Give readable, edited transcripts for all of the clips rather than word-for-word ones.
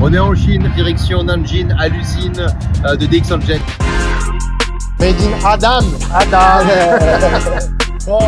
On est en Chine, direction Nanjing, à l'usine de DxOnJet. Made in Adam. Oh.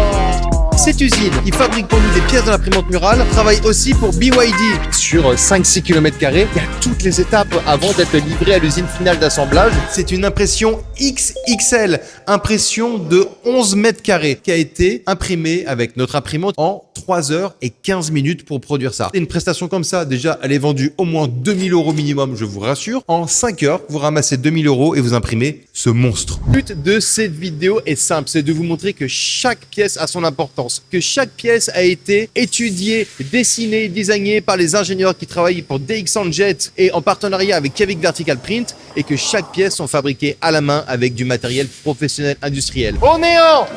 Cette usine qui fabrique pour nous des pièces de l'imprimante murale travaille aussi pour BYD. Sur 5-6 km², il y a toutes les étapes avant d'être livré à l'usine finale d'assemblage. C'est une impression XXL, impression de 11 mètres carrés, qui a été imprimée avec notre imprimante en 3 heures et 15 minutes pour produire ça. Une prestation comme ça, déjà, elle est vendue au moins 2000 € minimum, je vous rassure. En 5 heures, vous ramassez 2000 € et vous imprimez ce monstre. Le but de cette vidéo est simple, c'est de vous montrer que chaque pièce a son importance, que chaque pièce a été étudiée, dessinée, designée par les ingénieurs qui travaillent pour DxOnJet et en partenariat avec Kavik Vertical Print, et que chaque pièce sont fabriquées à la main avec du matériel professionnel industriel. On est en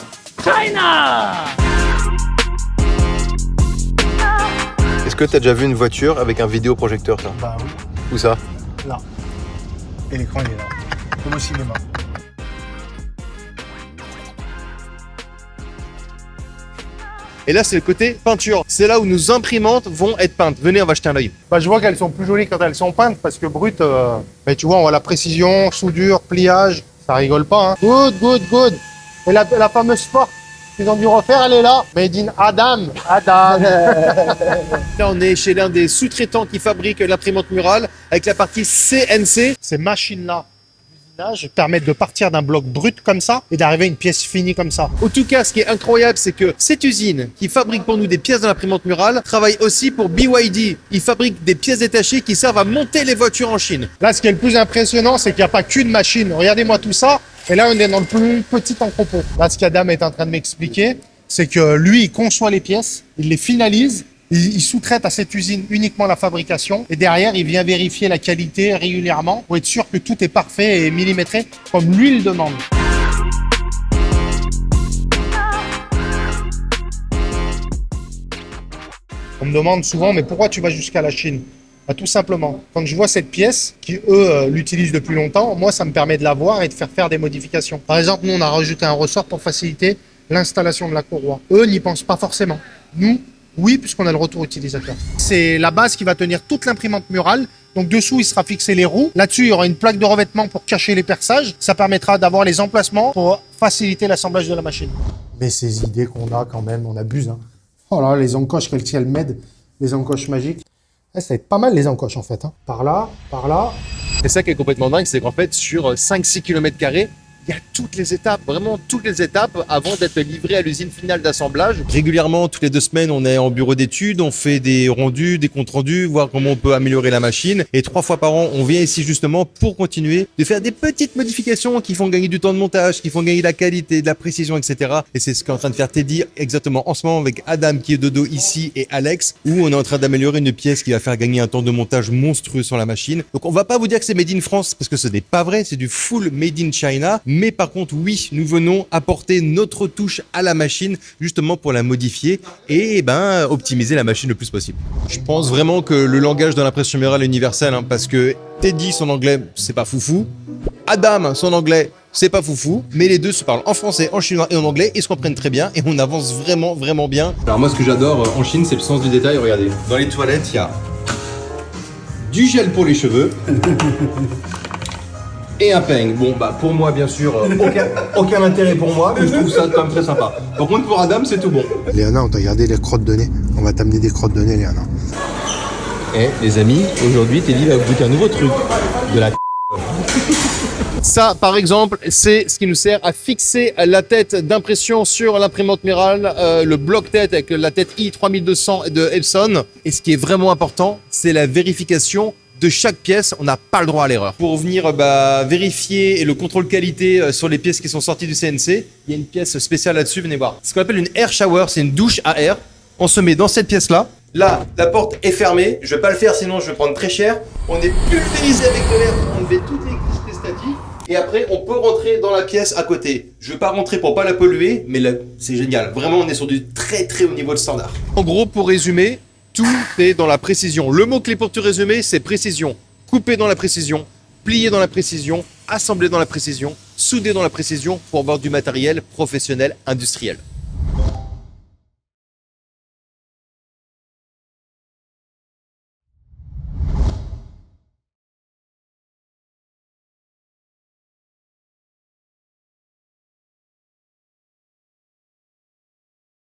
China! Est-ce que tu as déjà vu une voiture avec un vidéoprojecteur, toi? Bah oui, Où ça? là. Et l'écran il est là. Comme au cinéma. Et là, c'est le côté peinture. C'est là où nos imprimantes vont être peintes. Venez, on va jeter un œil. Bah, je vois qu'elles sont plus jolies quand elles sont peintes parce que brutes, mais tu vois, on voit la précision, soudure, pliage, ça rigole pas. Hein. Good. Et la fameuse porte qu'ils ont dû refaire, elle est là. Made in Adam. Là, on est chez l'un des sous-traitants qui fabrique l'imprimante murale avec la partie CNC. Ces machines-là, l'usinage, permettent de partir d'un bloc brut comme ça et d'arriver à une pièce finie comme ça. En tout cas, ce qui est incroyable, c'est que cette usine qui fabrique pour nous des pièces de l'imprimante murale travaille aussi pour BYD. Ils fabriquent des pièces détachées qui servent à monter les voitures en Chine. Là, ce qui est le plus impressionnant, c'est qu'il n'y a pas qu'une machine. Regardez-moi tout ça. Et là, on est dans le plus petit entrepôt. Là, ce qu'Adam est en train de m'expliquer, c'est que lui, il conçoit les pièces, il les finalise, il sous-traite à cette usine uniquement la fabrication. Et derrière, il vient vérifier la qualité régulièrement pour être sûr que tout est parfait et millimétré comme lui le demande. On me demande souvent, mais pourquoi tu vas jusqu'à la Chine? Bah, tout simplement, quand je vois cette pièce, qui eux l'utilisent depuis longtemps, moi ça me permet de la voir et de faire des modifications. Par exemple, nous on a rajouté un ressort pour faciliter l'installation de la courroie. Eux n'y pensent pas forcément. Nous, oui, puisqu'on a le retour utilisateur. C'est la base qui va tenir toute l'imprimante murale. Donc dessous, il sera fixé les roues. Là-dessus, il y aura une plaque de revêtement pour cacher les perçages. Ça permettra d'avoir les emplacements pour faciliter l'assemblage de la machine. Mais ces idées qu'on a quand même, on abuse. Hein. Oh là, les encoches qu'elles m'aident, les encoches magiques. Ça va être pas mal les encoches en fait. Hein. Par là. C'est ça qui est complètement dingue, c'est qu'en fait, sur 5-6 km², il y a toutes les étapes, vraiment toutes les étapes avant d'être livré à l'usine finale d'assemblage. Régulièrement, toutes les 2 semaines, on est en bureau d'études, on fait des rendus, des comptes rendus, voir comment on peut améliorer la machine. Et 3 fois par an, on vient ici justement pour continuer de faire des petites modifications qui font gagner du temps de montage, qui font gagner de la qualité, de la précision, etc. Et c'est ce qu'est en train de faire Teddy exactement en ce moment avec Adam qui est de dos ici et Alex, où on est en train d'améliorer une pièce qui va faire gagner un temps de montage monstrueux sur la machine. Donc on va pas vous dire que c'est made in France parce que ce n'est pas vrai, c'est du full made in China. Mais par contre, oui, nous venons apporter notre touche à la machine justement pour la modifier et optimiser la machine le plus possible. Je pense vraiment que le langage de l'impression murale est universel parce que Teddy, son anglais, c'est pas foufou. Adam, son anglais, c'est pas foufou. Mais les deux se parlent en français, en chinois et en anglais et se comprennent très bien et on avance vraiment bien. Alors moi, ce que j'adore en Chine, c'est le sens du détail. Regardez, dans les toilettes, il y a du gel pour les cheveux. Et un peigne. Bon, pour moi, bien sûr, aucun intérêt pour moi, mais je trouve ça quand même très sympa. Par contre, pour Adam, c'est tout bon. Léana, on t'a gardé les crottes de nez. On va t'amener des crottes de nez, Léana. Et les amis, aujourd'hui, Teddy va vous goûter un nouveau truc. De la Ça, par exemple, c'est ce qui nous sert à fixer la tête d'impression sur l'imprimante murale, le bloc-tête avec la tête i3200 de Epson. Et ce qui est vraiment important, c'est la vérification de chaque pièce. On n'a pas le droit à l'erreur. Pour venir vérifier le contrôle qualité sur les pièces qui sont sorties du CNC, il y a une pièce spéciale là-dessus, venez voir. Ce qu'on appelle une air shower, c'est une douche à air. On se met dans cette pièce-là. Là, la porte est fermée. Je vais pas le faire, sinon je vais prendre très cher. On est pulvérisé avec de l'air pour enlever toute l'électricité statique. Et après, on peut rentrer dans la pièce à côté. Je vais pas rentrer pour pas la polluer, mais là, c'est génial. Vraiment, on est sur du très haut niveau de standard. En gros, pour résumer, tout est dans la précision. Le mot-clé pour tout résumer, c'est précision. Couper dans la précision, plier dans la précision, assembler dans la précision, souder dans la précision pour avoir du matériel professionnel industriel.